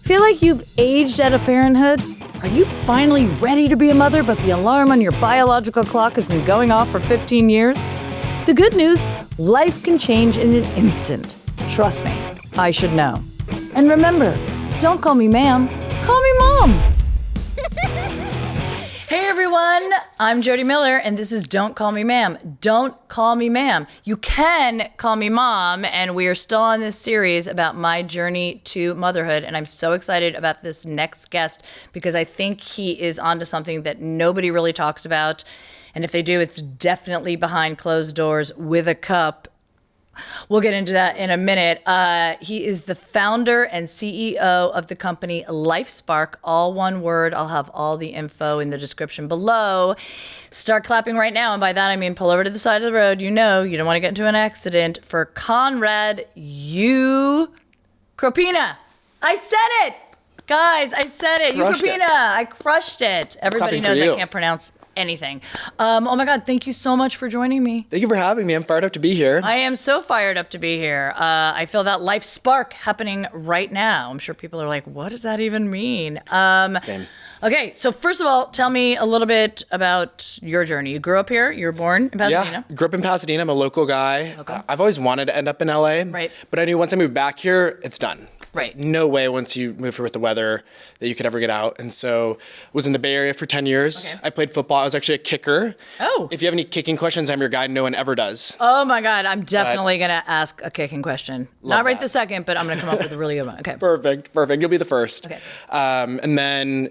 Feel like you've aged out of parenthood? Are you finally ready to be a mother, but the alarm on your biological clock has been going off for 15 years? The good news, life can change in an instant. Trust me, I should know. And remember, don't call me ma'am, call me mom. Hey everyone, I'm Jodi Miller, and this is Don't Call Me Ma'am. Don't call me ma'am. You can call me mom, and we are still on this series about my journey to motherhood, and I'm so excited about this next guest because I think he is onto something that nobody really talks about, and if they do, it's definitely behind closed doors with a cup. We'll get into that in a minute. He is the founder and CEO of the company LifeSpark, all one word. I'll have all the info in the description below. Start clapping right now, and by that I mean pull over to the side of the road. You know, you don't want to get into an accident for Conrad Ukropina. I said it! Guys, I said it. Ukropina. I crushed it. Everybody knows I can't pronounce anything. Oh my God, thank you so much for joining me. Thank you for having me. I'm fired up to be here. I am so fired up to be here. I feel that life spark happening right now. I'm sure people are like, what does that even mean? Same. Okay, so first of all, tell me a little bit about your journey. You grew up here, you were born in Pasadena. Yeah, grew up in Pasadena. I'm a local guy. Okay. I've always wanted to end up in LA. Right. But I knew once I moved back here, it's done. Right. No way once you move here with the weather that you could ever get out. And so was in the Bay Area for 10 years. Okay. I played football. I was actually a kicker. Oh. If you have any kicking questions, I'm your guy. No one ever does. Oh my God, I'm definitely going to ask a kicking question. Not right that. this second, but I'm going to come up with a really good one. Okay. Perfect. You'll be the first. Okay. And then,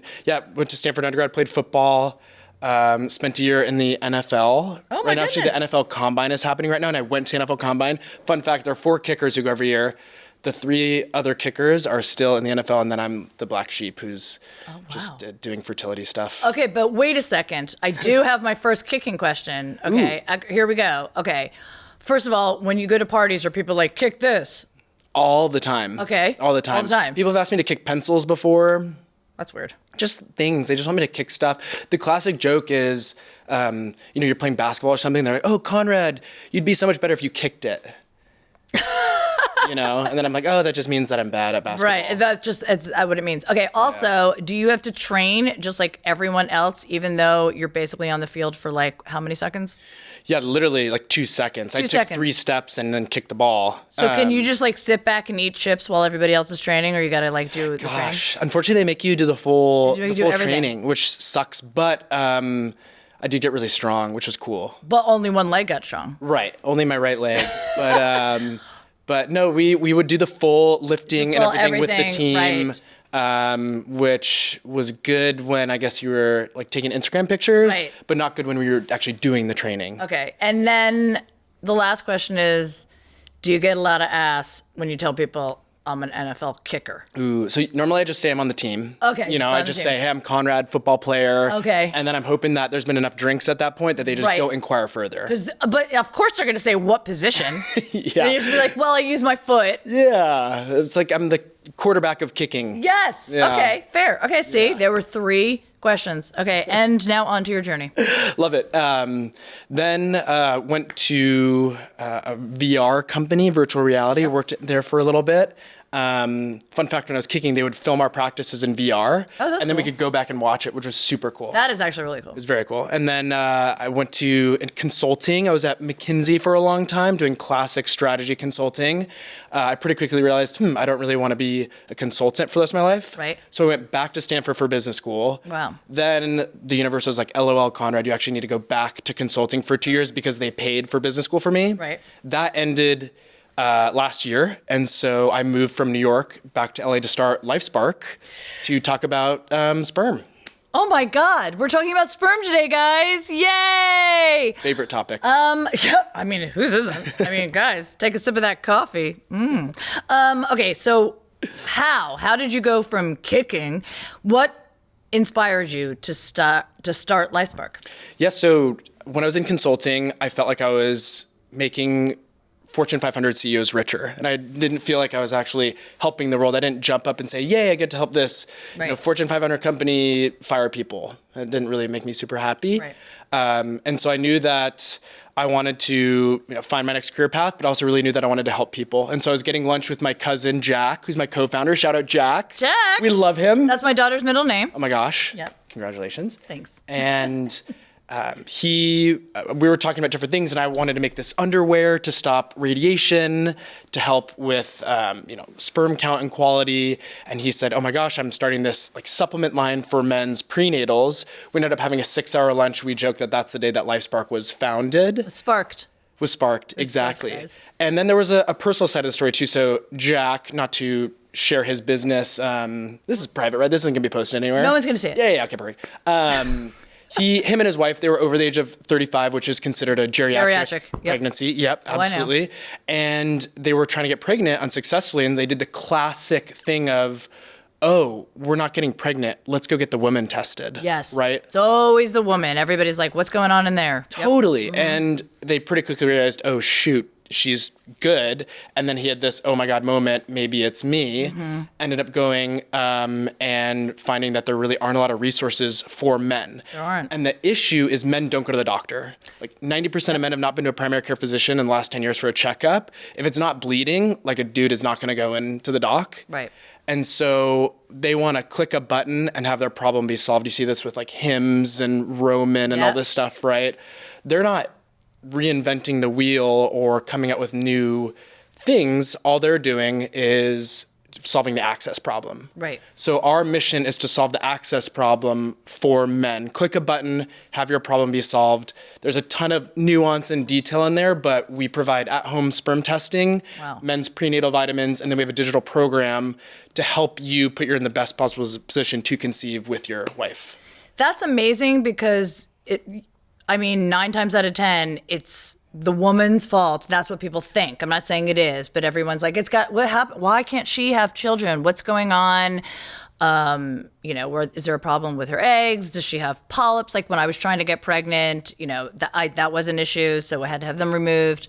went to Stanford undergrad, played football. Spent a year in the NFL. Oh my Right now, actually, the goodness. NFL Combine is happening right now, and I went to the NFL Combine. Fun fact, there are 4 kickers who go every year. The 3 other kickers are still in the NFL, and then I'm the black sheep who's just doing fertility stuff. Okay, but wait a second. I do have my first kicking question. Okay, here we go. Okay. First of all, when you go to parties, are people like, kick this? All the time. Okay. All the time. All the time. People have asked me to kick pencils before. That's weird. Just things. They just want me to kick stuff. The classic joke is, you're playing basketball or something. They're like, oh, Conrad, you'd be so much better if you kicked it. And then I'm like, oh, that just means that I'm bad at basketball. Right, that's what it means. Okay, also, do you have to train just like everyone else, even though you're basically on the field for like how many seconds? Yeah, literally like 2 seconds. I took 3 steps and then kicked the ball. So can you just like sit back and eat chips while everybody else is training, or you gotta like do the training? Gosh, unfortunately they make you do the full everything. training, which sucks, but I did get really strong, which was cool. But only one leg got strong. Right, only my right leg. But no, we would do the full lifting and everything with the team, right. Which was good when I guess you were like taking Instagram pictures, Right. but not good when we were actually doing the training. Okay, and then the last question is, do you get a lot of ass when you tell people I'm an NFL kicker? Ooh, so normally I just say I'm on the team. Okay, I just say, hey, I'm Conrad, football player. Okay. And then I'm hoping that there's been enough drinks at that point that they just don't inquire further. But of course they're going to say what position. Yeah. And you just be like, well, I use my foot. Yeah. It's like I'm the quarterback of kicking. Yes. Yeah. Okay, fair. Okay, see, there were 3 questions. Okay, and now on to your journey. Love it. Then went to a VR company, virtual reality. Worked there for a little bit. Fun fact, when I was kicking, they would film our practices in VR. Oh, that's and then we cool. could go back and watch it, which was super cool. That is actually really cool. It was very cool. And then I went to consulting. I was at McKinsey for a long time doing classic strategy consulting. I pretty quickly realized, I don't really want to be a consultant for the rest of my life. Right. So I went back to Stanford for business school. Wow. Then the universe was like, LOL, Conrad, you actually need to go back to consulting for 2 years because they paid for business school for me. Right. That ended last year. And so I moved from New York back to LA to start LifeSpark to talk about sperm. Oh my God, we're talking about sperm today, guys. Yay! Favorite topic. Yeah, I mean, whose isn't? I mean, guys, take a sip of that coffee. Okay, so how did you go from kicking? What inspired you to start LifeSpark? Yeah, so when I was in consulting, I felt like I was making Fortune 500 CEOs richer. And I didn't feel like I was actually helping the world. I didn't jump up and say, yay, I get to help this Fortune 500 company fire people. It didn't really make me super happy. Right. And so I knew that I wanted to find my next career path, but also really knew that I wanted to help people. And so I was getting lunch with my cousin, Jack, who's my co-founder. Shout out, Jack. Jack. We love him. That's my daughter's middle name. Oh my gosh. Yep. Congratulations. Thanks. And we were talking about different things, and I wanted to make this underwear to stop radiation, to help with sperm count and quality. And he said, oh my gosh, I'm starting this supplement line for men's prenatals. We ended up having a 6-hour lunch. We joked that that's the day that LifeSpark was founded. Sparked. Was sparked, exactly. Sparked, and then there was a personal side of the story too. So Jack, not to share his business, this is private, right? This isn't gonna be posted anywhere. No one's gonna see it. Yeah, okay, perfect. Him and his wife, they were over the age of 35, which is considered a geriatric pregnancy. Yep, absolutely. And they were trying to get pregnant unsuccessfully, and they did the classic thing of, oh, we're not getting pregnant. Let's go get the woman tested. Yes. Right? It's always the woman. Everybody's like, what's going on in there? Totally. Yep. And they pretty quickly realized, oh, shoot, she's good. And then he had this, oh my God moment, maybe it's me. Ended up going and finding that there really aren't a lot of resources for men. There aren't. And the issue is men don't go to the doctor. 90% of men have not been to a primary care physician in the last 10 years for a checkup. If it's not bleeding, a dude is not gonna go into the doc. Right. And so they want to click a button and have their problem be solved. You see this with Hims and Roman and all this stuff, right? They're not reinventing the wheel or coming up with new things. All they're doing is solving the access problem. Right. So our mission is to solve the access problem for men. Click a button, have your problem be solved. There's a ton of nuance and detail in there, but we provide at-home sperm testing, men's prenatal vitamins, and then we have a digital program to help you put you in the best possible position to conceive with your wife. That's amazing because 9 times out of 10, it's the woman's fault. That's what people think. I'm not saying it is, but everyone's like, what happened? Why can't she have children? What's going on? Is there a problem with her eggs? Does she have polyps? When I was trying to get pregnant, that was an issue. So I had to have them removed.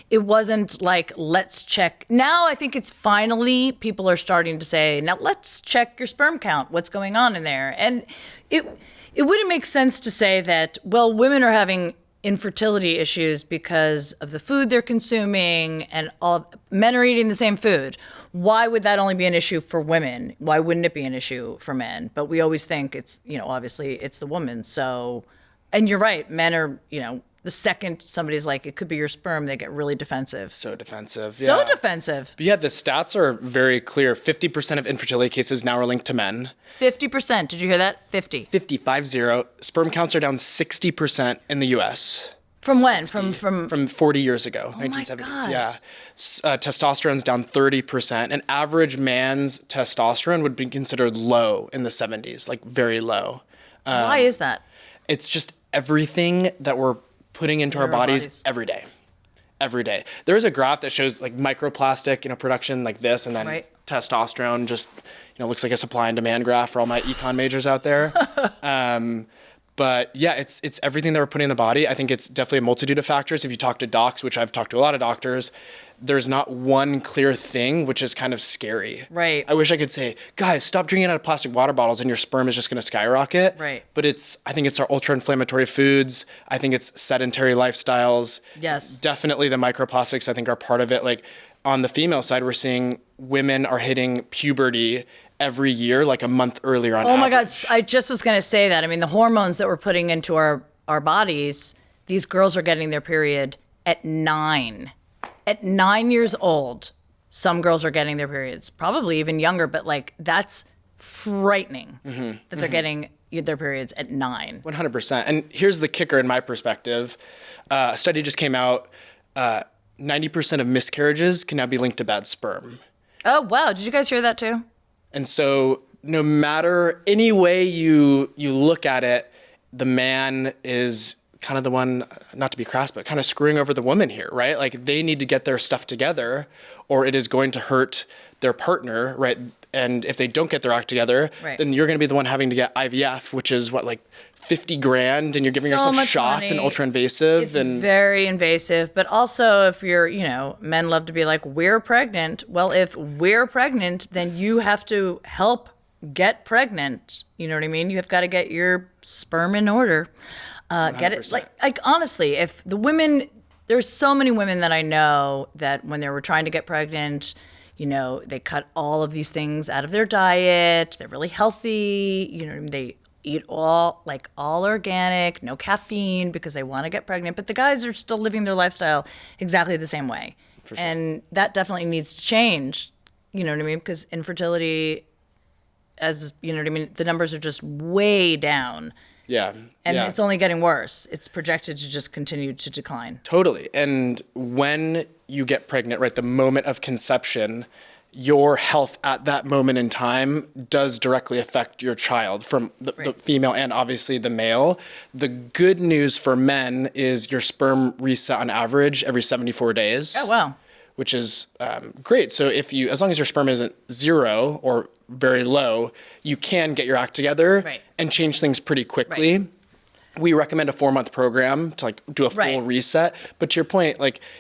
It wasn't let's check. Now I think it's finally people are starting to say, now let's check your sperm count. What's going on in there? And it wouldn't make sense to say that, well, women are having infertility issues because of the food they're consuming and all men are eating the same food. Why would that only be an issue for women? Why wouldn't it be an issue for men? But we always think it's, obviously it's the woman. So, and you're right, men are, the second somebody's like, it could be your sperm, they get really defensive. So defensive. So defensive. But yeah, the stats are very clear. 50% of infertility cases now are linked to men. 50%. Did you hear that? 50. 50. Sperm counts are down 60% in the U.S. From when? 60. From 40 years ago, 1970s. My God. Yeah. Testosterone's down 30%. An average man's testosterone would be considered low in the 70s, very low. Why is that? It's just everything that we're putting into our bodies every day. There is a graph that shows microplastic, production like this, and then testosterone just, looks like a supply and demand graph for all my econ majors out there. But yeah, it's everything that we're putting in the body. I think it's definitely a multitude of factors. If you talk to docs, which I've talked to a lot of doctors, there's not one clear thing, which is kind of scary. Right. I wish I could say, guys, stop drinking out of plastic water bottles and your sperm is just going to skyrocket. Right. But I think it's our ultra-inflammatory foods. I think it's sedentary lifestyles. Yes. It's definitely the microplastics, I think, are part of it. On the female side, we're seeing women are hitting puberty every year, a month earlier on average. Oh my God, I just was going to say that. The hormones that we're putting into our bodies, these girls are getting their period at 9. At 9 years old, some girls are getting their periods, probably even younger, but that's frightening that they're getting their periods at 9. 100%. And here's the kicker in my perspective. A study just came out, 90% of miscarriages can now be linked to bad sperm. Oh, wow. Did you guys hear that too? And so no matter any way you look at it, the man is kind of the one, not to be crass, but kind of screwing over the woman here, right? They need to get their stuff together or it is going to hurt their partner, right? And if they don't get their act together, Right. then you're going to be the one having to get IVF, which is what, like $50,000, and you're giving So yourself much shots money. and ultra invasive. It's And very invasive, but also if you're, men love to be like, we're pregnant. Well, if we're pregnant, then you have to help get pregnant. You know what I mean? You have got to get your sperm in order. Get it 100%. like honestly, if the women, there's so many women that I know that when they were trying to get pregnant, they cut all of these things out of their diet. They're really healthy. They eat all organic, no caffeine because they want to get pregnant. But the guys are still living their lifestyle exactly the same way. For sure. And that definitely needs to change. You know what I mean? Because infertility, the numbers are just way down. yeah. And yeah. it's only getting worse. It's projected to just continue to decline. Totally. And when you get pregnant, right, the moment of conception, your health at that moment in time does directly affect your child, from the female and obviously the male. The good news for men is your sperm reset on average every 74 days. Oh, wow. Which is great. So as long as your sperm isn't 0 or very low, you can get your act together and change things pretty quickly. Right. We recommend a 4-month program to do a full reset. But to your point,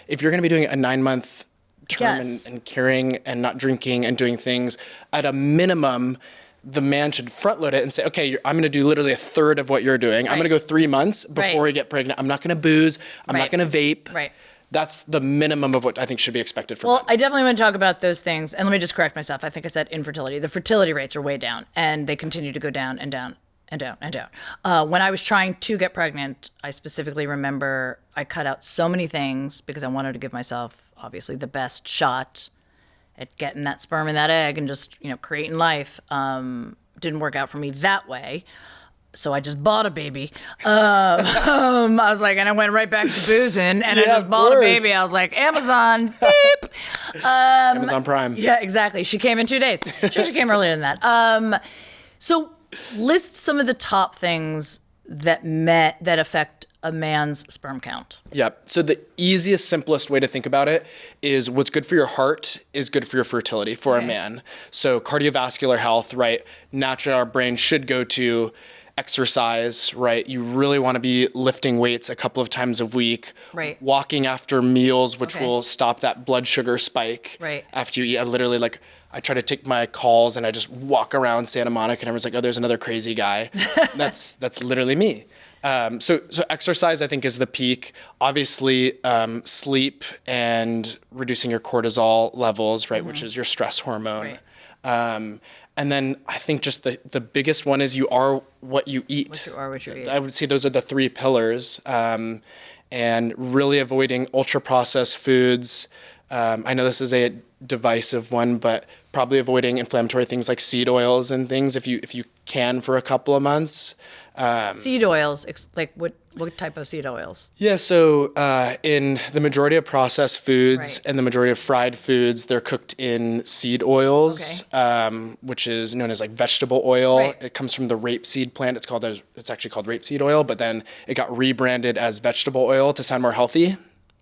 if you're going to be doing a 9-month term and curing and not drinking and doing things, at a minimum, the man should front load it and say, okay, I'm going to do literally a third of what you're doing. Right. I'm going to go 3 months before we get pregnant. I'm not going to booze. I'm not going to vape. Right. That's the minimum of what I think should be expected from Well, men. I definitely want to talk about those things. And let me just correct myself. I think I said infertility. The fertility rates are way down, and they continue to go down and down and down and down. When I was trying to get pregnant, I specifically remember I cut out so many things because I wanted to give myself, obviously, the best shot at getting that sperm and that egg and just, creating life. Didn't work out for me that way. So I just bought a baby. I was like, and I went right back to boozing, and I just bought a baby. I was like, Amazon, beep. Amazon Prime. Yeah, exactly. She came in 2 days. She came earlier than that. So list some of the top things that affect a man's sperm count. Yep. So the easiest, simplest way to think about it is what's good for your heart is good for your fertility for a man. So cardiovascular health, right? Naturally, our brain should go to exercise, right? You really want to be lifting weights a couple of times a week. Right. Walking after meals, which will stop that blood sugar spike. Right. After you eat. I literally I try to take my calls and I just walk around Santa Monica and everyone's like, oh, there's another crazy guy. That's literally me. So exercise, I think, is the peak. Obviously, sleep and reducing your cortisol levels, right, which is your stress hormone. Right. And then I think just the biggest one is you are what you eat. What you are, what you eat. I would say those are the 3 pillars. And really avoiding ultra-processed foods. I know this is a divisive one, but probably avoiding inflammatory things like seed oils and things if you can for a couple of months. Seed oils, like what type of seed oils? Yeah, so in the majority of processed foods and the majority of fried foods, they're cooked in seed oils, which is known as vegetable oil. Right. It comes from the rapeseed plant. It's actually called rapeseed oil, but then it got rebranded as vegetable oil to sound more healthy.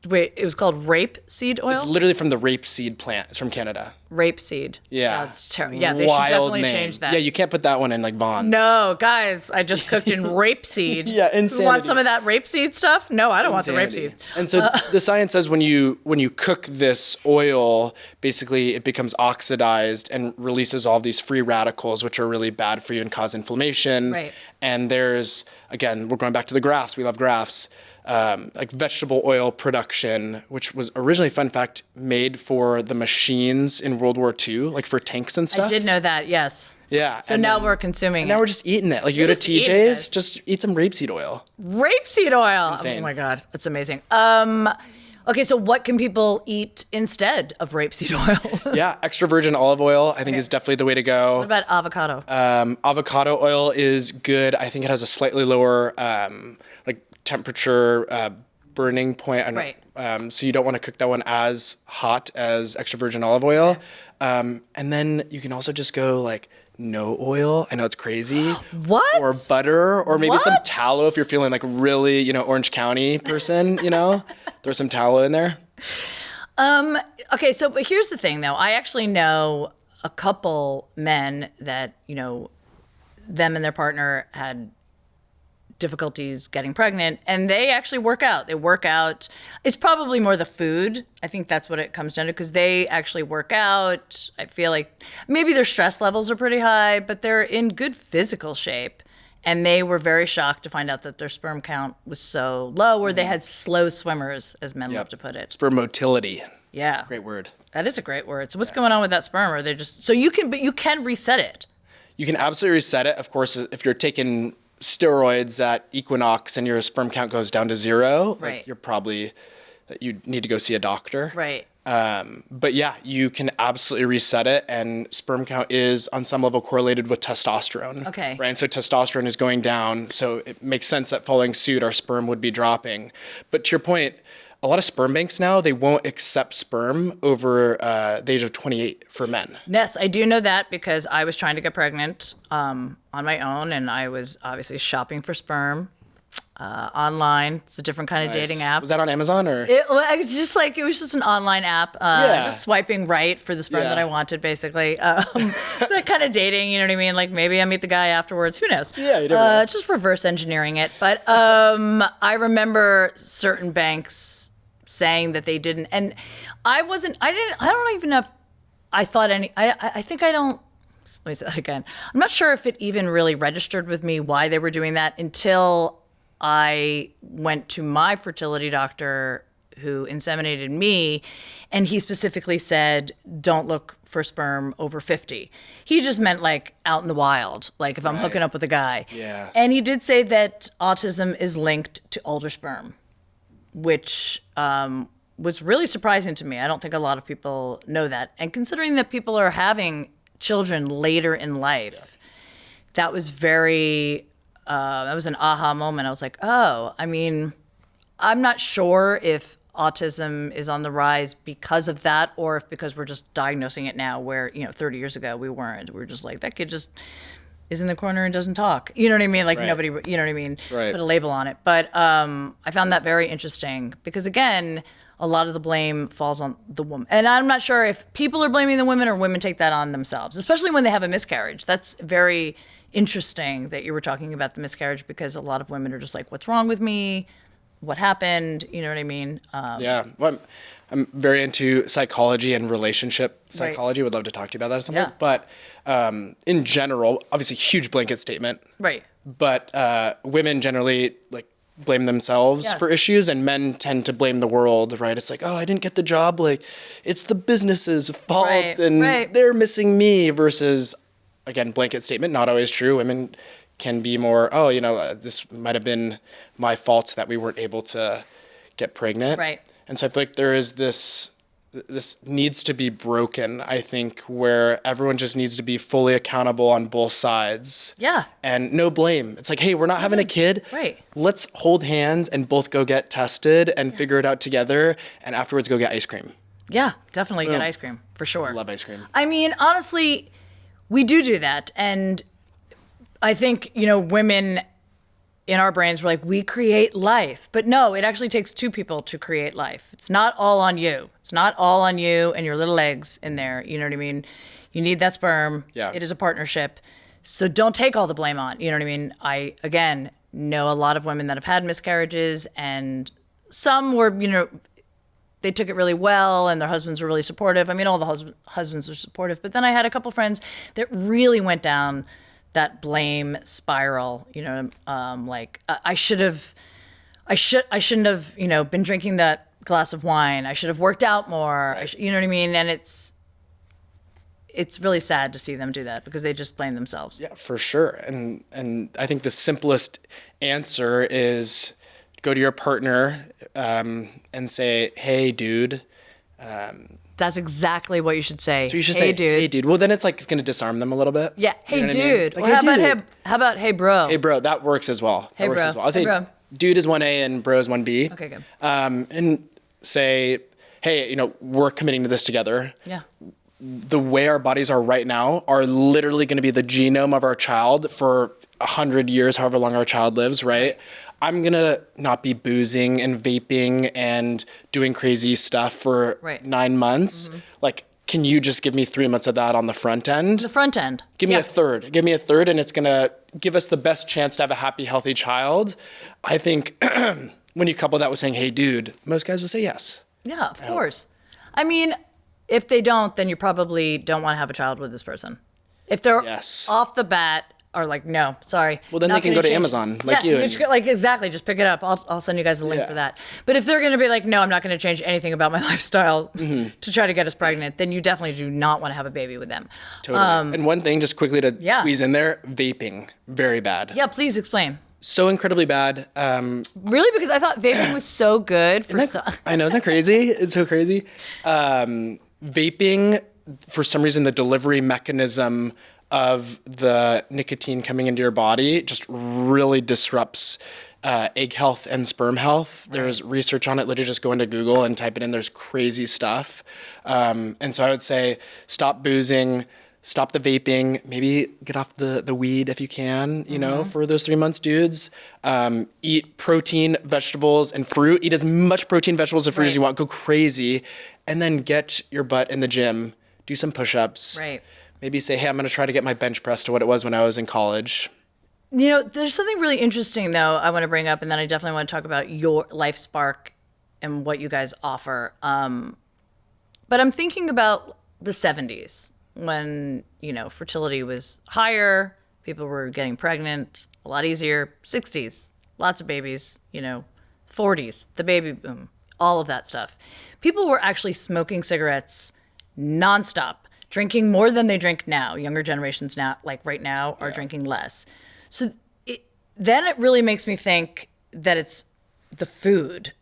Wait, it was called rapeseed oil? It's literally from the rapeseed plant. It's from Canada. Rapeseed. Yeah. That's terrible. Yeah, they should definitely change that. Yeah, you can't put that one in Vons. No, guys, I just cooked in rapeseed. Yeah, insanity. You want some of that rapeseed stuff? No, I don't Insanity. want the rapeseed. And so the science says when you cook this oil, basically it becomes oxidized and releases all these free radicals, which are really bad for you and cause inflammation. Right. And there's, again, we're going back to the graphs. We love graphs. Vegetable oil production, which was originally, fun fact, made for the machines in World War II, for tanks and stuff. I did know that, yes. Yeah. So now we're consuming it. Now we're just eating it. You go to TJ's, just eat some rapeseed oil. Rapeseed oil. Insane. Oh my God, that's amazing. Okay, so what can people eat instead of rapeseed oil? Yeah, extra virgin olive oil, I think, is definitely the way to go. What about avocado? Avocado oil is good. I think it has a slightly lower temperature burning point. So you don't want to cook that one as hot as extra virgin olive oil. And then you can also just go no oil. I know it's crazy. What? Or butter, or maybe some tallow if you're feeling really, Orange County person, throw some tallow in there. Okay, but here's the thing though. I actually know a couple men that, you know, them and their partner had difficulties getting pregnant, and they actually work out. They work out. It's probably more the food. I think that's what it comes down to, because they actually work out. I feel like maybe their stress levels are pretty high, but they're in good physical shape. And they were very shocked to find out that their sperm count was so low, or they had slow swimmers, as men love to put it. Sperm motility. Yeah. Great word. That is a great word. So what's going on with that sperm? Are they just, but you can reset it. You can absolutely reset it. Of course, if you're taking steroids at Equinox and your sperm count goes down to 0, right, you need to go see a doctor. Right. But yeah, you can absolutely reset it, and sperm count is on some level correlated with testosterone. Okay. Right. And so testosterone is going down. So it makes sense that following suit, our sperm would be dropping. But to your point, a lot of sperm banks now, they won't accept sperm over the age of 28 for men. Yes, I do know that, because I was trying to get pregnant on my own, and I was obviously shopping for sperm online. It's a different kind of dating app. Was that on Amazon or? It was just an online app. Just swiping right for the sperm that I wanted, basically. That kind of dating, you know what I mean? Like, maybe I meet the guy afterwards. Who knows? Yeah, you never know. Just reverse engineering it. But I remember certain banks saying that they didn't, and I don't even know if I thought I think I don't, let me say that again. I'm not sure if it even really registered with me why they were doing that until I went to my fertility doctor who inseminated me, and he specifically said, don't look for sperm over 50. He just meant like out in the wild, like if I'm hooking up with a guy. Yeah. And he did say that autism is linked to older sperm, which was really surprising to me. I don't think a lot of people know that. And considering that people are having children later in life, that was that was an aha moment. I was like, oh, I mean, I'm not sure if autism is on the rise because of that, or if because we're just diagnosing it now, where, 30 years ago we weren't. We were just like, that kid just is in the corner and doesn't talk. You know what I mean? Like nobody, you know what I mean? Right. Put a label on it. But I found that very interesting, because again, a lot of the blame falls on the woman. And I'm not sure if people are blaming the women or women take that on themselves, especially when they have a miscarriage. That's very interesting that you were talking about the miscarriage, because a lot of women are just like, what's wrong with me? What happened? You know what I mean? Yeah. Well, I'm very into psychology and relationship psychology. Would love to talk to you about that at some point. But in general, obviously huge blanket statement. Right. But women generally blame themselves for issues, and men tend to blame the world, right? It's like, oh, I didn't get the job. Like, it's the business's fault and they're missing me, versus, again, blanket statement, not always true. Women can be more, this might have been my fault that we weren't able to get pregnant. Right. And so I feel like there is this needs to be broken, I think, where everyone just needs to be fully accountable on both sides. Yeah. And no blame. It's like, hey, we're not having a kid. Right. Let's hold hands and both go get tested and figure it out together, and afterwards go get ice cream. Yeah, definitely get ice cream, for sure. Love ice cream. I mean, honestly, we do that. And I think, women in our brains, we're like, we create life. But no, it actually takes two people to create life. It's not all on you. It's not all on you and your little eggs in there. You know what I mean? You need that sperm. Yeah. It is a partnership. So don't take all the blame on. You know what I mean? I, again, know a lot of women that have had miscarriages, and some were, they took it really well and their husbands were really supportive. I mean, all the husbands are supportive. But then I had a couple friends that really went down that blame spiral, like I shouldn't have, been drinking that glass of wine. I should have worked out more. You know what I mean? And it's really sad to see them do that, because they just blame themselves. Yeah, for sure. And I think the simplest answer is go to your partner and say, hey, dude. That's exactly what you should say. So you should hey, say, dude. hey, dude. Well, then it's going to disarm them a little bit. Yeah. Hey, you know dude. I mean? Well, how about, hey, bro? Hey, bro. That works as well. Hey, bro. I'll say dude is 1A and bro is 1B. Okay, good. And say, hey, we're committing to this together. Yeah. The way our bodies are right now are literally going to be the genome of our child for 100 years, however long our child lives, right? I'm going to not be boozing and vaping and doing crazy stuff for 9 months. Mm-hmm. can you just give me 3 months of that on the front end? The front end. Give me a third. Give me a third, and it's going to give us the best chance to have a happy, healthy child. I think when you couple that with saying, hey, dude, most guys will say yes. Yeah, of course. I mean, if they don't, then you probably don't want to have a child with this person. If they're off the bat are like, no, sorry. Well, then they can go to Amazon like you. Exactly. Just pick it up. I'll send you guys a link for that. But if they're going to be like, no, I'm not going to change anything about my lifestyle to try to get us pregnant, then you definitely do not want to have a baby with them. Totally. And one thing, just quickly to squeeze in there, vaping, very bad. Yeah, please explain. So incredibly bad. Really? Because I thought vaping was so good. I know, isn't that crazy? It's so crazy. Vaping, for some reason, the delivery mechanism of the nicotine coming into your body just really disrupts egg health and sperm health. Right. There's research on it. Literally just go into Google and type it in. There's crazy stuff. And so I would say stop boozing, stop the vaping, maybe get off the weed if you can, you know, for those 3 months, dudes. Eat protein, vegetables, and fruit. Eat as much protein, vegetables, and fruit as you want. Go crazy. And then get your butt in the gym. Do some push-ups. Right. Maybe say, hey, I'm going to try to get my bench press to what it was when I was in college. You know, there's something really interesting, though, I want to bring up, and then I definitely want to talk about your Life Spark and what you guys offer. But I'm thinking about the 70s when, you know, fertility was higher, people were getting pregnant a lot easier. 60s, lots of babies, you know, 40s, the baby boom, all of that stuff. People were actually smoking cigarettes nonstop. Drinking more than they drink now. Younger generations now, like right now, are drinking less. So then it really makes me think that it's the food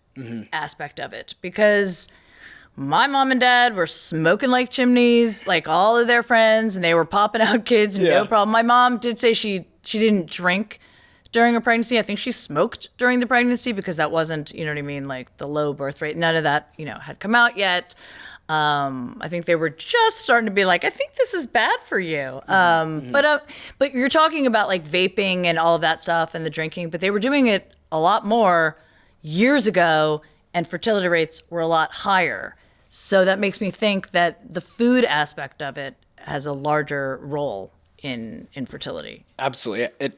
aspect of it. Because my mom and dad were smoking like chimneys, like all of their friends, and they were popping out kids, no problem. My mom did say she didn't drink during her pregnancy. I think she smoked during the pregnancy because that wasn't, you know what I mean, like the low birth rate. None of that, you know, had come out yet. I think they were just starting to be like, I think this is bad for you. But you're talking about like vaping and all of that stuff and the drinking, but they were doing it a lot more years ago and fertility rates were a lot higher. So that makes me think that the food aspect of it has a larger role in fertility. Absolutely.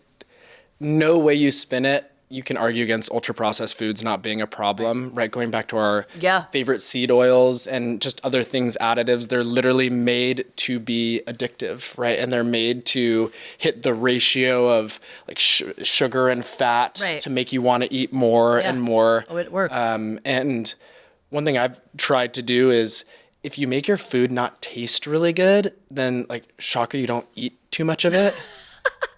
No way you spin it, you can argue against ultra-processed foods not being a problem, right? Going back to our favorite seed oils and just other things, additives, they're literally made to be addictive, right? And they're made to hit the ratio of like sugar and fat to make you want to eat more and more. Oh, it works. And one thing I've tried to do is if you make your food not taste really good, then like, shocker, you don't eat too much of it.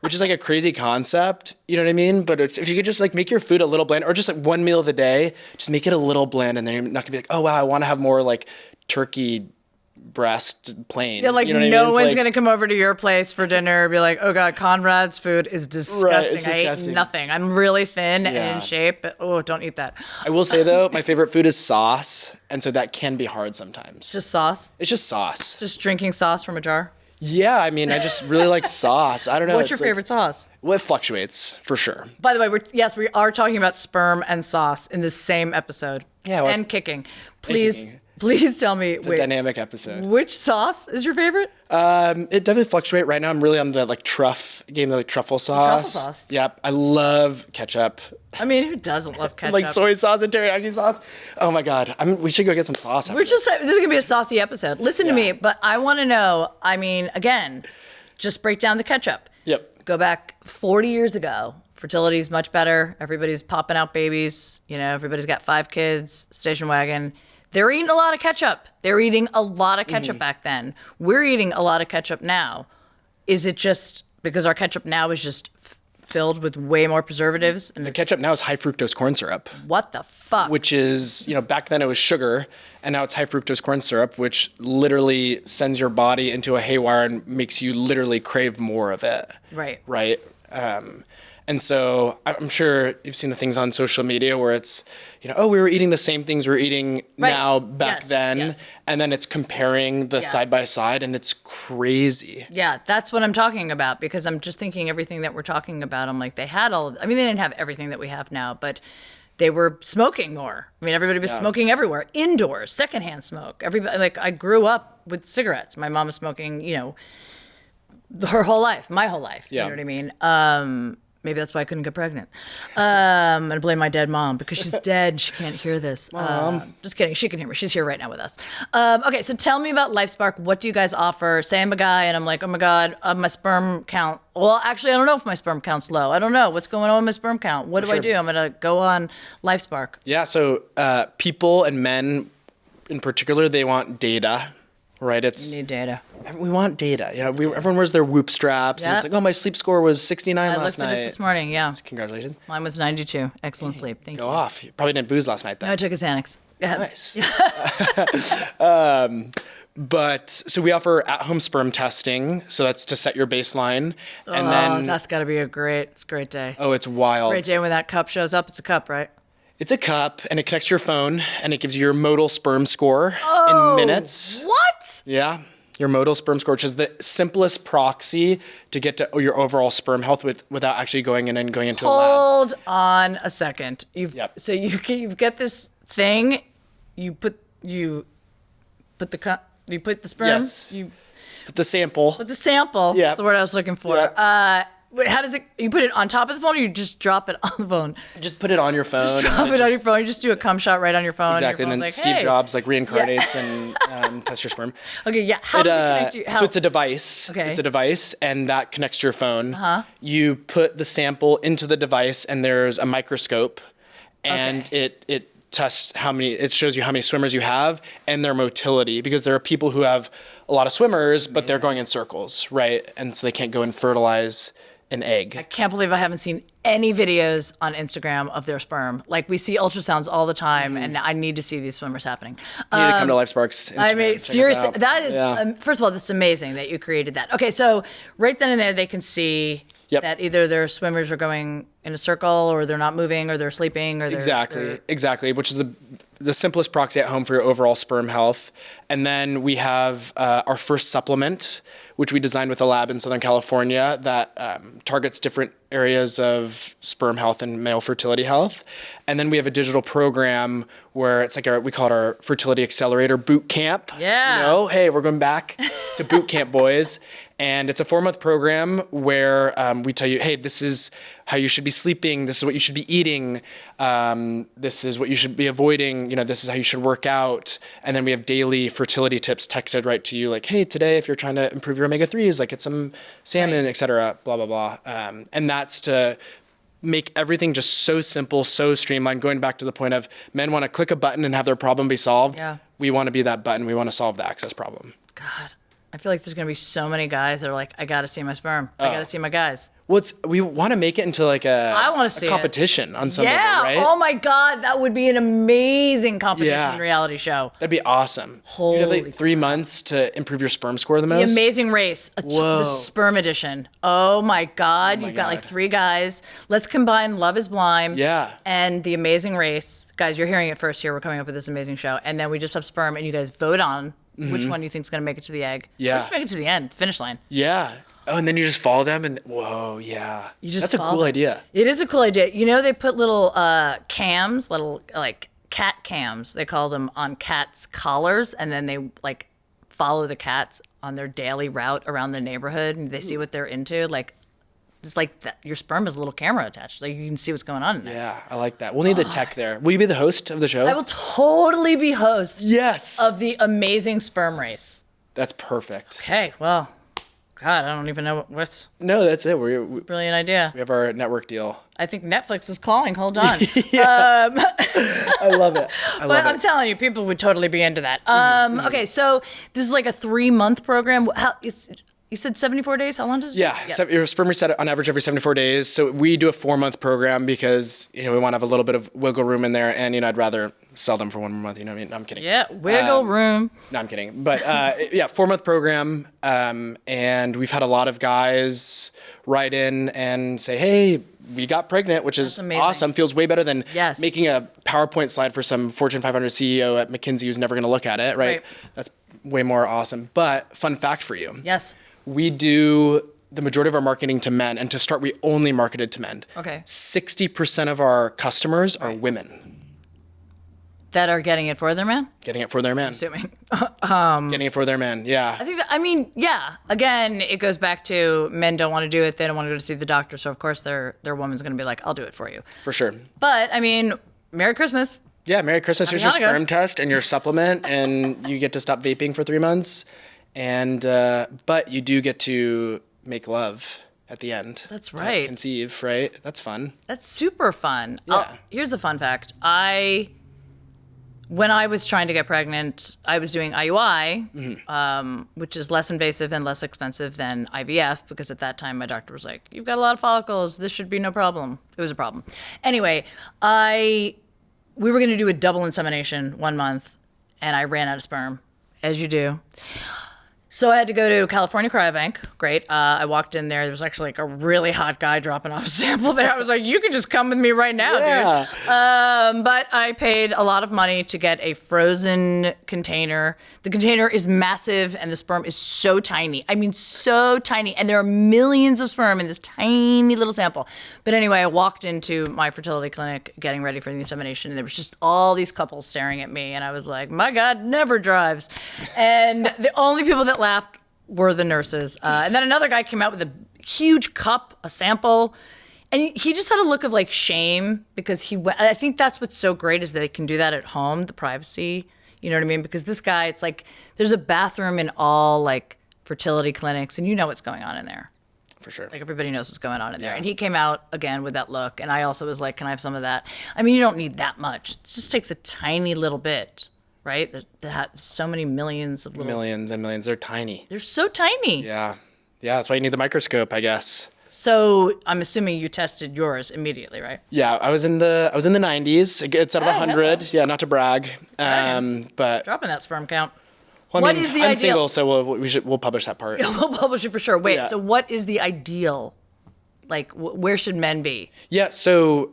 Which is like a crazy concept, you know what I mean? But if you could just like make your food a little bland, or just like one meal of the day, just make it a little bland, and then you're not gonna be like, oh wow, I want to have more like turkey breast plain. Yeah, like you know what no I mean? one's like, gonna come over to your place for dinner and be like, oh god, Conrad's food is disgusting. Right, it's I disgusting. ate nothing. I'm really thin and in shape. But, oh, don't eat that. I will say though, my favorite food is sauce, and so that can be hard sometimes. Just sauce? It's just sauce. Just drinking sauce from a jar? Yeah, I mean, I just really like sauce. I don't know. What's your favorite sauce? Well, it fluctuates for sure. By the way, we are talking about sperm and sauce in the same episode. Yeah, and kicking. Please tell me. It's a dynamic episode. Which sauce is your favorite? It definitely fluctuates. Right now, I'm really on the like truffle sauce. Truffle sauce. Yep, I love ketchup. I mean, who doesn't love ketchup? Like soy sauce and teriyaki sauce. Oh my god, we should go get some sauce. This is gonna be a saucy episode. Listen to me, but I want to know. I mean, again, just break down the ketchup. Yep. Go back 40 years ago. Fertility is much better. Everybody's popping out babies. You know, everybody's got 5 kids. Station wagon. They're eating a lot of ketchup. They're eating a lot of ketchup back then. We're eating a lot of ketchup now. Is it just because our ketchup now is just filled with way more preservatives? And the ketchup now is high fructose corn syrup. What the fuck? Which is, you know, back then it was sugar, and now it's high fructose corn syrup, which literally sends your body into a haywire and makes you literally crave more of it. Right. Right. And so I'm sure you've seen the things on social media where it's, you know, oh, we were eating the same things we're eating now back then. Yes. And then it's comparing the side by side, and it's crazy. Yeah, that's what I'm talking about, because I'm just thinking everything that we're talking about, I'm like, they had they didn't have everything that we have now, but they were smoking more. I mean, everybody was smoking everywhere, indoors, secondhand smoke. Everybody, like, I grew up with cigarettes. My mom was smoking, her whole life, my whole life. You know what I mean? Maybe that's why I couldn't get pregnant. I blame my dead mom because she's dead. She can't hear this. Just kidding. She can hear me. She's here right now with us. Okay, so tell me about LifeSpark. What do you guys offer? Say I'm a guy and I'm like, oh my God, my sperm count. Well, actually, I don't know if my sperm count's low. I don't know what's going on with my sperm count. What do I do? I'm going to go on LifeSpark. Yeah, so people and men in particular, they want data. Right, You need data. We want data. Everyone wears their Whoop straps, and it's like, oh, my sleep score was 69 last night. I looked at it this morning. Yeah. Congratulations. Mine was 92. Excellent sleep. Thank you. Go off. You probably didn't booze last night then. No, I took a Xanax. Nice. But so we offer at-home sperm testing. So that's to set your baseline, and then that's got to be a great day. Oh, it's wild. Great day when that cup shows up. It's a cup, right? It's a cup, and it connects to your phone, and it gives you your modal sperm score in minutes. What? Yeah, your modal sperm score, which is the simplest proxy to get to your overall sperm health without actually going in and going into a lab. Hold on a second. So you've got this thing. You put the sperm. Yes. You put the sample. put the sample. Yeah. That's the word I was looking for. Yeah. Wait, how does it? You put it on top of the phone, or you just drop it on the phone? Just put it on your phone. Just drop it on your phone. You just do a cum shot right on your phone. Exactly, and then like, Steve hey. Jobs reincarnates and tests your sperm. Okay, yeah. How does it connect you? So it's a device. Okay. It's a device, and that connects to your phone. You put the sample into the device, and there's a microscope, and it tests it shows you how many swimmers you have and their motility, because there are people who have a lot of swimmers, but they're going in circles, right? And so they can't go and fertilize an egg. I can't believe I haven't seen any videos on Instagram of their sperm. Like, we see ultrasounds all the time, and I need to see these swimmers happening. You need to come to LifeSpark's Instagram. I mean, Check us seriously, out. that is, first of all, that's amazing that you created that. Okay, so right then and there, they can see that either their swimmers are going in a circle, or they're not moving, or they're sleeping, or they're... Exactly, which is the simplest proxy at home for your overall sperm health. And then we have our first supplement, which we designed with a lab in Southern California that targets different areas of sperm health and male fertility health. And then we have a digital program where it's like we call it our fertility accelerator boot camp. Yeah. Hey, we're going back to boot camp, boys. And it's a 4-month program where we tell you, hey, this is how you should be sleeping. This is what you should be eating. This is what you should be avoiding. This is how you should work out. And then we have daily fertility tips texted right to you, like, hey, today, if you're trying to improve your omega-3s, like get some salmon, et cetera, blah, blah, blah. And that's to make everything just so simple, so streamlined. Going back to the point of men want to click a button and have their problem be solved. Yeah. We want to be that button. We want to solve the access problem. God, I feel like there's going to be so many guys that are like, I got to see my sperm. I got to see my guys. Well, we want to make it into like a competition on some level, right? Oh my God, that would be an amazing competition reality show. That'd be awesome. You'd have like 3 months to improve your sperm score the most. The Amazing Race, the sperm edition. Oh my God, you've got like 3 guys. Let's combine Love is Blind and The Amazing Race. Guys, you're hearing it first here. We're coming up with this amazing show. And then we just have sperm, and you guys vote on which one you think is going to make it to the egg. Yeah. Or just make it to the end, finish line. Yeah. Oh, and then you just follow them, and whoa, yeah. That's a cool idea. It is a cool idea. They put little cams, little like cat cams, they call them, on cats' collars, and then they like follow the cats on their daily route around the neighborhood, and they see what they're into. Like, it's like that, your sperm has a little camera attached. Like, you can see what's going on in there. Yeah, I like that. We'll need the tech there. Will you be the host of the show? I will totally be host. Yes. Of the Amazing Sperm Race. That's perfect. Okay, well, God, I don't even know what's... No, that's it. Brilliant idea. We have our network deal. I think Netflix is calling. Hold on. I love it. I'm telling you, people would totally be into that. Okay, so this is like a 3-month program. You said 74 days? How long does it take? So your sperm reset on average every 74 days. So we do a 4-month program because, we want to have a little bit of wiggle room in there. And, I'd rather sell them for 1 more month. You know what I mean? No, I'm kidding. Yeah, wiggle room. No, I'm kidding. But 4-month program. And we've had a lot of guys write in and say, hey, we got pregnant, which is awesome. Feels way better than making a PowerPoint slide for some Fortune 500 CEO at McKinsey who's never going to look at it, right? That's way more awesome. But fun fact for you. Yes. We do the majority of our marketing to men, and to start, we only marketed to men. Okay. 60% of our customers are women. That are getting it for their man? Getting it for their man. Assuming. Getting it for their man, yeah. I think that, I mean, yeah. Again, it goes back to men don't want to do it. They don't want to go to see the doctor. So, of course, their woman's going to be like, I'll do it for you. For sure. But, I mean, Merry Christmas. Yeah, Merry Christmas. Here's your sperm test and your supplement, and you get to stop vaping for 3 months. And but you do get to make love at the end. That's right. Conceive, right? That's fun. That's super fun. Yeah. Here's a fun fact. When I was trying to get pregnant, I was doing IUI, which is less invasive and less expensive than IVF, because at that time my doctor was like, you've got a lot of follicles. This should be no problem. It was a problem. Anyway, we were going to do a double insemination 1 month, and I ran out of sperm, as you do. So I had to go to California Cryobank. Great. I walked in there. There was actually like a really hot guy dropping off a sample there. I was like, you can just come with me right now, dude. But I paid a lot of money to get a frozen container. The container is massive, and the sperm is so tiny. I mean, so tiny. And there are millions of sperm in this tiny little sample. But anyway, I walked into my fertility clinic getting ready for the insemination, and there was just all these couples staring at me. And I was like, my God, never drives. And the only people that laughed were the nurses. And then another guy came out with a huge cup, a sample, and he just had a look of like shame, because I think that's what's so great, is that they can do that at home, the privacy, you know what I mean? Because this guy, it's like, there's a bathroom in all like fertility clinics, and you know what's going on in there. For sure. Like everybody knows what's going on in there. And he came out again with that look, and I also was like, can I have some of that? I mean, you don't need that much. It just takes a tiny little bit. Right? That had so many millions of little... Millions and millions. They're tiny. They're so tiny. Yeah. Yeah, that's why you need the microscope, I guess. So I'm assuming you tested yours immediately, right? Yeah, I was in the 90s. It's out of 100. Hello. Yeah, not to brag. But dropping that sperm count. Well, What is the I'm ideal? single, so we'll publish that part. We'll publish it for sure. Wait, Yeah. so what is the ideal? Like, where should men be? Yeah, so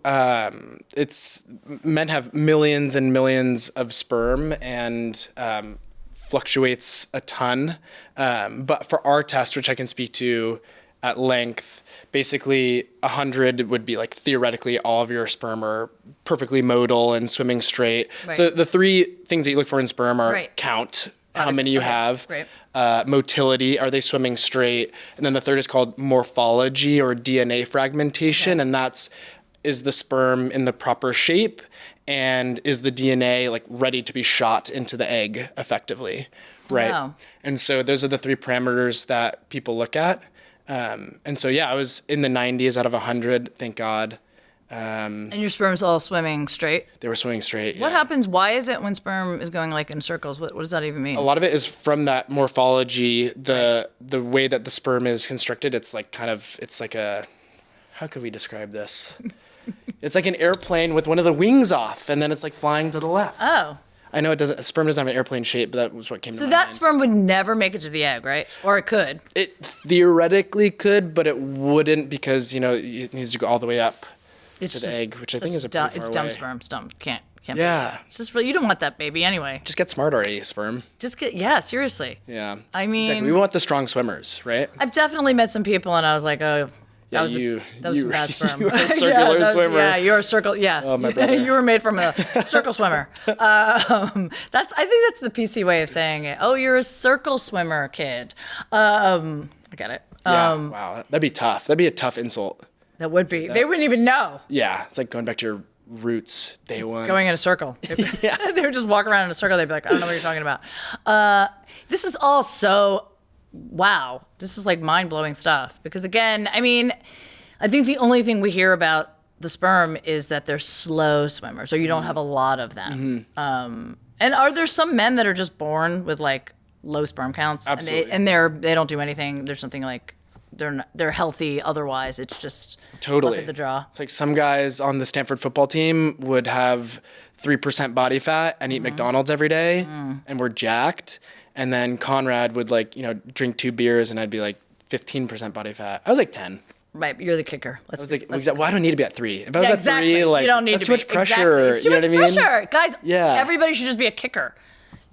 men have millions and millions of sperm, and fluctuates a ton. But for our test, which I can speak to at length, basically 100 would be like theoretically all of your sperm are perfectly modal and swimming straight. Right. So the 3 things that you look for in sperm are Right. count, how many you have, Great. motility, are they swimming straight? And then the third is called morphology, or DNA fragmentation. And is the sperm in the proper shape, and is the DNA like ready to be shot into the egg effectively, right? Wow. And so those are the 3 parameters that people look at. And so, yeah, I was in the 90s out of 100, thank God. And your sperm's all swimming straight? They were swimming straight. What yeah. happens? Why is it when sperm is going like in circles? What does that even mean? A lot of it is from that morphology, the way that the sperm is constructed. It's like how could we describe this? It's like an airplane with one of the wings off, and then it's like flying to the left. Oh. I know sperm doesn't have an airplane shape, but that was what came to So my that mind. sperm would never make it to the egg, right? Or it could. It theoretically could, but it wouldn't, because, it needs to go all the way up to the egg, which I think is a pretty far It's away. dumb sperm. It's dumb. Can't be Yeah. that. It's just really, you don't want that baby anyway. Just get smart already, sperm. Seriously. Yeah. I mean, Exactly. We want the strong swimmers, right? I've definitely met some people, and I was like, oh, that was some bad sperm. You were a circular swimmer. Yeah, you're a circle. Yeah. Oh, my brother. You were made from a circle swimmer. I think that's the PC way of saying it. Oh, you're a circle swimmer, kid. I get it. Yeah. Wow. That'd be tough. That'd be a tough insult. That would be. They wouldn't even know. Yeah. It's like going back to your roots day one. Going in a circle. Yeah. They would just walk around in a circle. They'd be like, I don't know what you're talking about. This is all so, wow. This is like mind-blowing stuff. Because again, I mean, I think the only thing we hear about the sperm is that they're slow swimmers, or you don't have a lot of them. And are there some men that are just born with like low sperm counts? Absolutely. And they don't do anything. There's something like they're healthy otherwise. It's just Totally. luck of the draw. It's like some guys on the Stanford football team would have 3% body fat and eat McDonald's every day, and we're jacked. And then Conrad would drink 2 beers, and I'd be like 15% body fat. I was like 10. Right, but you're the kicker. I was like, well, I don't need to be at 3. If I was at 3, you don't need that's to too much be. pressure. Exactly. It's too You know much what I mean? pressure. Guys, Yeah. everybody should just be a kicker.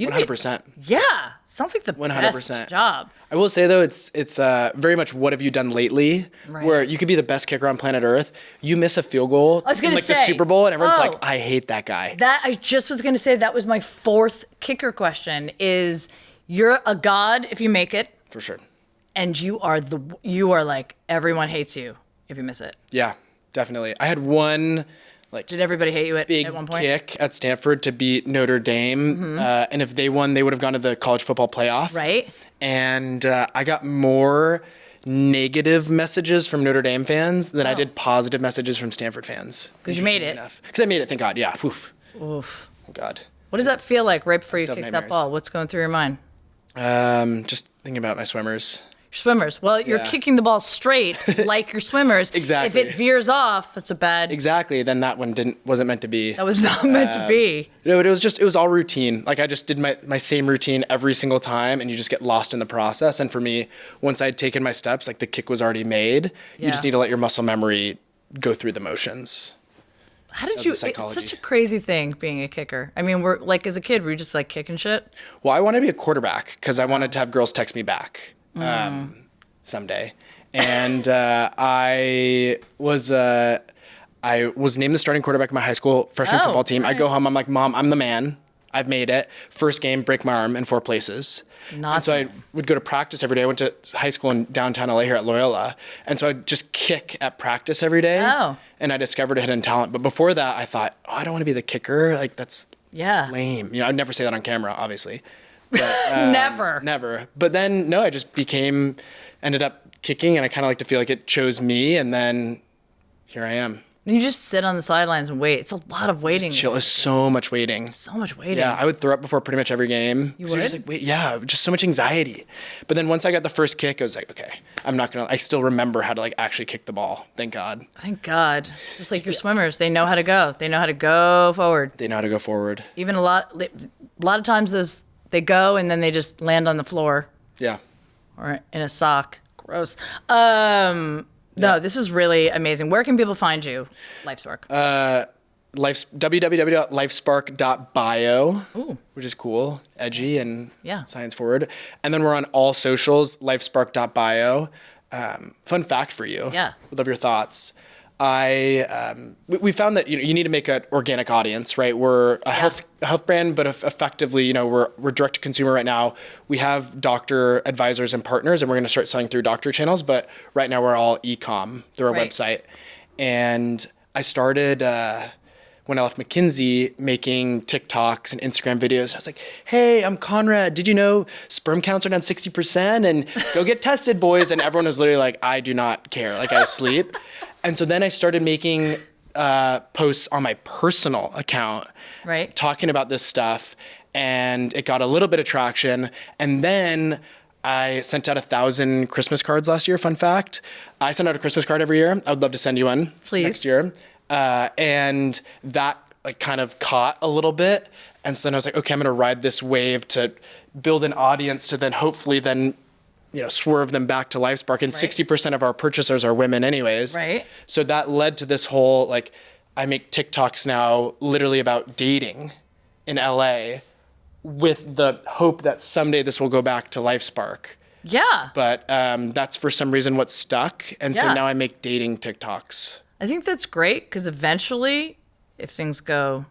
100%. Yeah. Sounds like the 100%. best job. I will say though, it's very much what have you done lately? Right. Where you could be the best kicker on planet Earth, you miss a field goal I was gonna in like the say, Super Bowl, and everyone's oh. like, I hate that guy. That I just was going to say that was my fourth kicker question is you're a god if you make it, For sure. and you are like everyone hates you if you miss it. Yeah, definitely. I had one Did everybody hate you big at one point? kick at Stanford to beat Notre Dame, and if they won, they would have gone to the college football playoff. Right. And I got more negative messages from Notre Dame fans than I did positive messages from Stanford fans. Because you made it. Because I made it, thank God. Yeah. Oof. Thank God. What does that feel like right before you still kick have that nightmares. ball? What's going through your mind? Just thinking about my swimmers. Your swimmers. Well, you're Yeah. kicking the ball straight like your swimmers. Exactly. If it veers off, it's a bad. Exactly. Then that one wasn't meant to be. That was not meant to be. No, but it was all routine. Like I just did my same routine every single time, and you just get lost in the process. And for me, once I'd taken my steps, like the kick was already made. Yeah. You just need to let your muscle memory go through the motions. How did That's you? the It's psychology. such a crazy thing being a kicker. I mean, we're like as a kid, were you just like kicking shit? Well, I wanted to be a quarterback because I wanted to have girls text me back someday. And I was named the starting quarterback of my high school freshman Oh, football team. I nice. go home, I'm like, Mom, I'm the man. I've made it. First game, break my arm in 4 places. And so I would go to practice every day. I went to high school in downtown LA here at Loyola. And so I'd just kick at practice every day. Oh. And I discovered a hidden talent. But before that, I thought, I don't want to be the kicker. Like, that's lame. You know, I'd never say that on camera, obviously. But, Never. Never. But then, no, I just ended up kicking, and I kind of like to feel like it chose me. And then here I am. Then you just sit on the sidelines and wait. It's a lot of waiting. Chill. It's so much waiting. So much waiting. Yeah, I would throw up before pretty much every game. You 'Cause you're would? just like, wait, yeah, just so much anxiety. But then once I got the first kick, I was like, okay, I still remember how to like actually kick the ball. Thank God. Thank God. Just like your swimmers, they know how to go. They know how to go forward. They know how to go forward. Even a lot of times they go and then they just land on the floor Yeah. or in a sock. Gross. No, this is really amazing. Where can people find you, LifeSpark? www.lifespark.bio, which is cool, edgy, and science forward. And then we're on all socials, lifespark.bio. Fun fact for you. Yeah. Would love your thoughts. We found that you need to make an organic audience, right? We're a health brand, but effectively, we're direct to consumer right now. We have doctor advisors and partners, and we're going to start selling through doctor channels. But right now, we're all e-com through our website. And I started when I left McKinsey making TikToks and Instagram videos. I was like, "Hey, I'm Conrad. Did you know sperm counts are down 60%? And go get tested, boys." And everyone was literally like, "I do not care. Like I sleep." And so then I started making posts on my personal account, talking about this stuff, and it got a little bit of traction. And then I sent out 1,000 Christmas cards last year. Fun fact: I send out a Christmas card every year. I would love to send you one next year. And that like kind of caught a little bit. And so then I was like, okay, I'm going to ride this wave to build an audience to then hopefully swerve them back to LifeSpark. And 60% of our purchasers are women anyways. Right. So that led to this whole, like, I make TikToks now literally about dating in LA with the hope that someday this will go back to LifeSpark. Yeah. But that's for some reason what stuck. And so now I make dating TikToks. I think that's great because eventually, if things go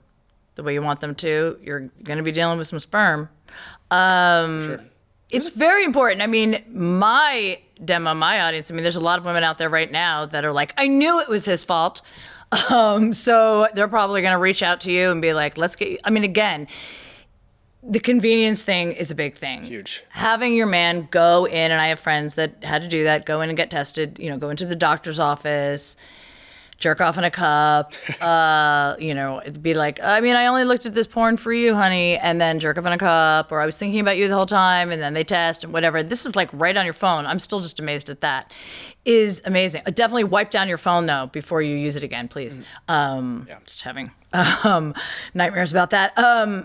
the way you want them to, you're going to be dealing with some sperm. Sure. It's very important. I mean, my audience, there's a lot of women out there right now that are like, I knew it was his fault. So they're probably going to reach out to you and be like, again, the convenience thing is a big thing. Huge. Having your man go in, and I have friends that had to do that, go in and get tested, go into the doctor's office, jerk off in a cup, it'd be like, I only looked at this porn for you, honey, and then jerk off in a cup, or I was thinking about you the whole time, and then they test and whatever. This is like right on your phone. I'm still just amazed at that. Is amazing. Definitely wipe down your phone though before you use it again, please. Just having nightmares about that.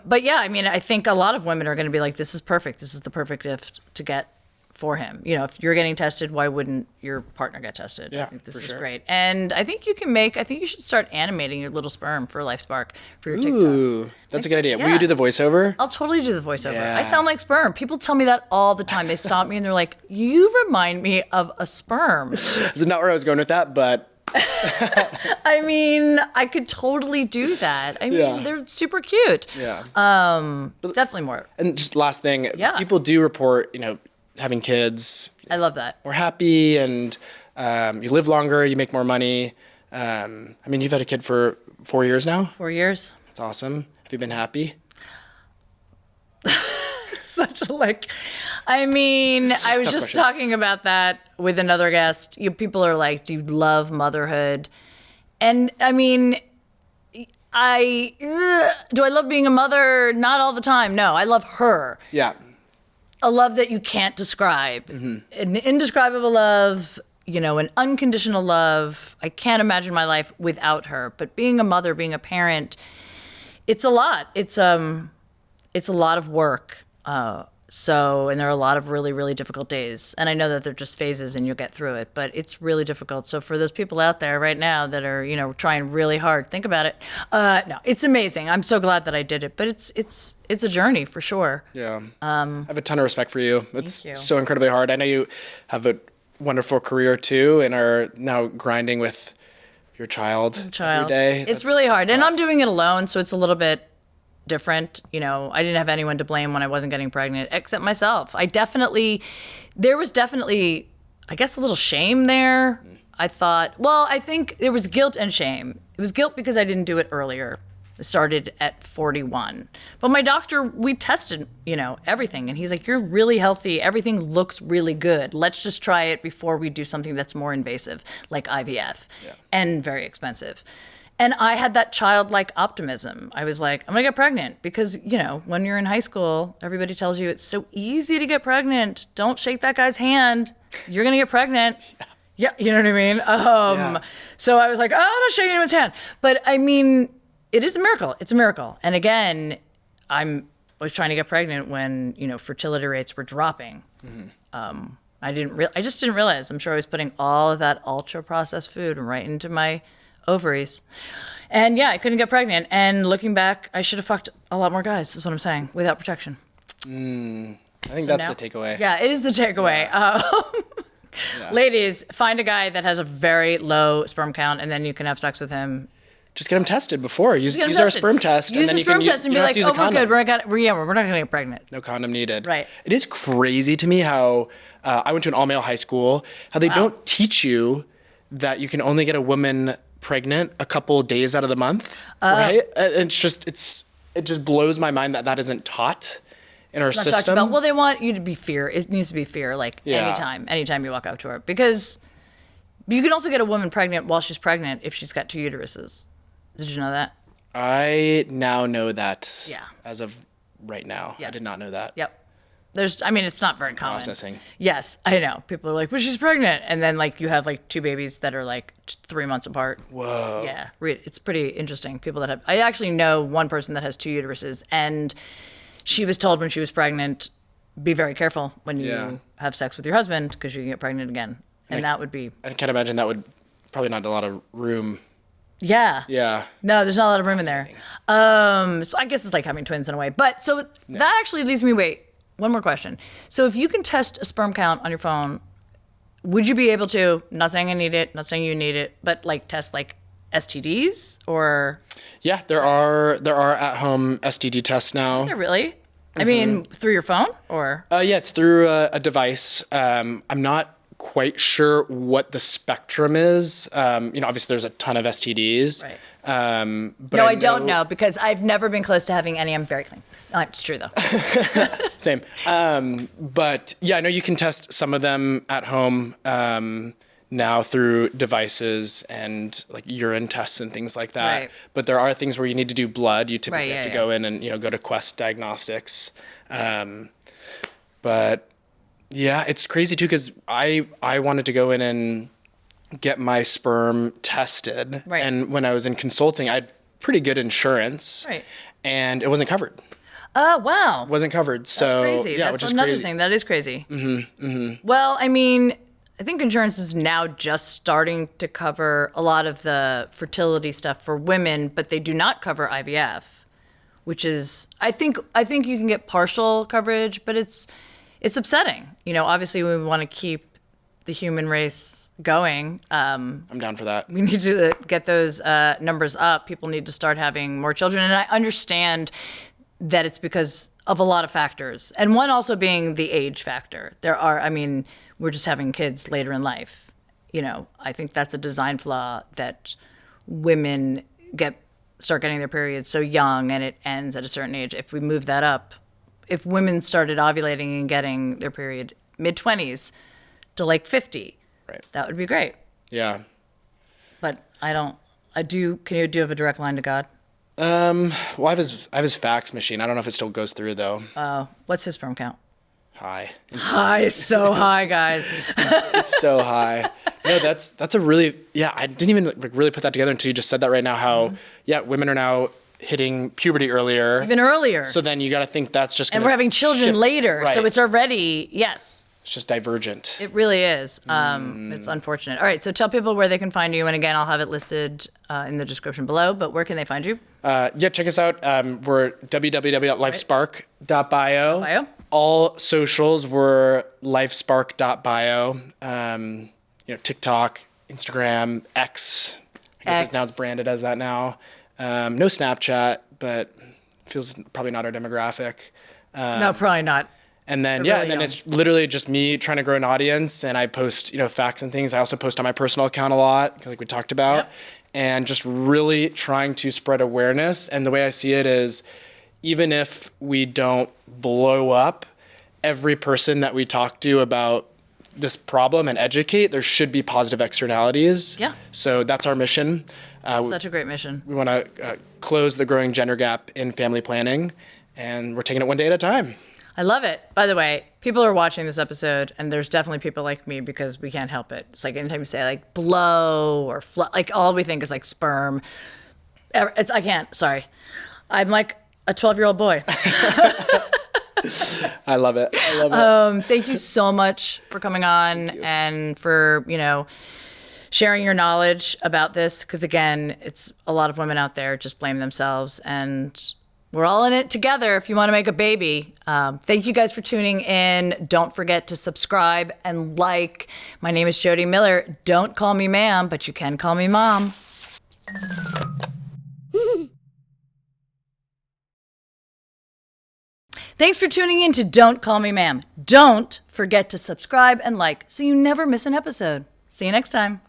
But yeah, I think a lot of women are going to be like, this is perfect. This is the perfect gift to get for him. You know, if you're getting tested, why wouldn't your partner get tested? Yeah, I think this for is sure. great. And I think you should start animating your little sperm for LifeSpark for your TikToks. Ooh, that's a good idea. Will you do the voiceover? I'll totally do the voiceover. Yeah. I sound like sperm. People tell me that all the time. They stop me and they're like, you remind me of a sperm. That's not where I was going with that, but I mean, I could totally do that. I mean, Yeah. they're super cute. yeah. Definitely more. And just last thing, Yeah. people do report, having kids, I love that. more happy, and you live longer, you make more money. I mean, you've had a kid for 4 years now. 4 years. That's awesome. Have you been happy? Such a I mean, I was Tough just question. talking about that with another guest. People are like, do you love motherhood? And I mean, do I love being a mother? Not all the time. No, I love her. Yeah. A love that you can't describe. An indescribable love, an unconditional love. I can't imagine my life without her. But being a mother, being a parent, it's a lot. It's a lot of work. And there are a lot of really, really difficult days. And I know that they're just phases and you'll get through it, but it's really difficult. So for those people out there right now that are, trying really hard, think about it. No, it's amazing. I'm so glad that I did it, but it's a journey for sure. Yeah. I have a ton of respect for you. It's you. so incredibly hard. I know you have a wonderful career too, and are now grinding with your child every day. It's really hard. And I'm doing it alone, so it's a little bit different. I didn't have anyone to blame when I wasn't getting pregnant except myself. There was definitely, I guess, a little shame there. I think there was guilt and shame. It was guilt because I didn't do it earlier. It started at 41. But my doctor, we tested, everything. And he's like, you're really healthy. Everything looks really good. Let's just try it before we do something that's more invasive, like IVF, and very expensive. And I had that childlike optimism. I was like, I'm gonna get pregnant because, when you're in high school, everybody tells you it's so easy to get pregnant. Don't shake that guy's hand. You're gonna get pregnant. Yeah, you know what I mean? So I was like, oh, I'm not shaking anyone's hand. But I mean, it is a miracle. It's a miracle. And again, I was trying to get pregnant when, fertility rates were dropping. I just didn't realize. I'm sure I was putting all of that ultra processed food right into my ovaries. And I couldn't get pregnant. And looking back, I should have fucked a lot more guys, is what I'm saying, without protection. I think that's the takeaway. Yeah, it is the takeaway. Ladies, find a guy that has a very low sperm count, and then you can have sex with him. Just get them tested before. Use our sperm test. Use the sperm test and be like, oh, we're good. We're not going to get pregnant. No condom needed. Right. It is crazy to me how I went to an all-male high school, how they don't teach you that you can only get a woman pregnant a couple days out of the month, right? It just blows my mind that isn't taught in our system. Well, they want you to be fear. It needs to be fear, anytime you walk up to her, because you can also get a woman pregnant while she's pregnant if she's got 2 uteruses. Did you know that? I now know that. Yeah. As of right now, Yes. I did not know that. Yep. It's not very common. Processing. Yes, I know. People are like, but she's pregnant. And then you have 2 babies that are 3 months apart. Whoa. Yeah. It's pretty interesting. I actually know one person that has 2 uteruses, and she was told when she was pregnant, be very careful when you have sex with your husband because you can get pregnant again. And that would be. I can't imagine that would probably not a lot of room. Yeah. Yeah. No, there's not a lot of room in there. So I guess it's like having twins in a way. But so that actually leads me, one more question. So if you can test a sperm count on your phone, would you be able to, not saying I need it, not saying you need it, but test STDs or? Yeah, there are at-home STD tests now. Is there really? I mean, through your phone or? Yeah, it's through a device. I'm not quite sure what the spectrum is. Obviously there's a ton of STDs. Right. But no, I don't know because I've never been close to having any. I'm very clean. It's true though. Same. But yeah, I know you can test some of them at home now through devices and urine tests and things like that. Right. But there are things where you need to do blood. You typically have to go in and go to Quest Diagnostics. But yeah, it's crazy too because I wanted to go in and get my sperm tested. Right. And when I was in consulting, I had pretty good insurance. Right. And it wasn't covered. Oh, wow. wasn't covered. So That's crazy. yeah, That's which is another crazy. thing. That is crazy. Well, I mean, I think insurance is now just starting to cover a lot of the fertility stuff for women, but they do not cover IVF, which is I think you can get partial coverage, but it's upsetting. Obviously we want to keep the human race going. I'm down for that. We need to get those numbers up. People need to start having more children. And I understand that it's because of a lot of factors. And one also being the age factor. We're just having kids later in life. I think that's a design flaw that women start getting their periods so young and it ends at a certain age. If we move that up, if women started ovulating and getting their period mid-20s to like 50, Right. that would be great. Yeah. But can you have a direct line to God? Well, I have his fax machine. I don't know if it still goes through though. What's his sperm count? High. High, so high, guys. It's so high. No, that's a really, I didn't even really put that together until you just said that right now, how, women are now hitting puberty earlier. Even earlier. So then you got to think that's just going and we're having children shift. later. Right. So it's already, yes. It's just divergent. It really is. It's unfortunate. All right, so tell people where they can find you. And again, I'll have it listed in the description below. But where can they find you? Check us out. We're www.lifespark.bio. Bio. All socials were lifespark.bio. TikTok, Instagram, X. I guess it's now branded as that now. No Snapchat, but feels probably not our demographic. No, probably not. And then, They're really and then young. it's literally just me trying to grow an audience, and I post, facts and things. I also post on my personal account a lot, like we talked about, Yep. and just really trying to spread awareness. And the way I see it is, even if we don't blow up, every person that we talk to about this problem and educate, there should be positive externalities. Yeah. So that's our mission. Such a great mission. We want to close the growing gender gap in family planning, and we're taking it one day at a time. I love it. By the way, people are watching this episode, and there's definitely people like me because we can't help it. It's like anytime you say like blow or like all we think is like sperm. I can't. Sorry, I'm like a 12-year-old boy. I love it. I love it. Thank you so much for coming on and for sharing your knowledge about this. Because again, it's a lot of women out there just blame themselves and. We're all in it together if you want to make a baby. Thank you guys for tuning in. Don't forget to subscribe and like. My name is Jodi Miller. Don't call me ma'am, but you can call me mom. Thanks for tuning in to Don't Call Me Ma'am. Don't forget to subscribe and like so you never miss an episode. See you next time.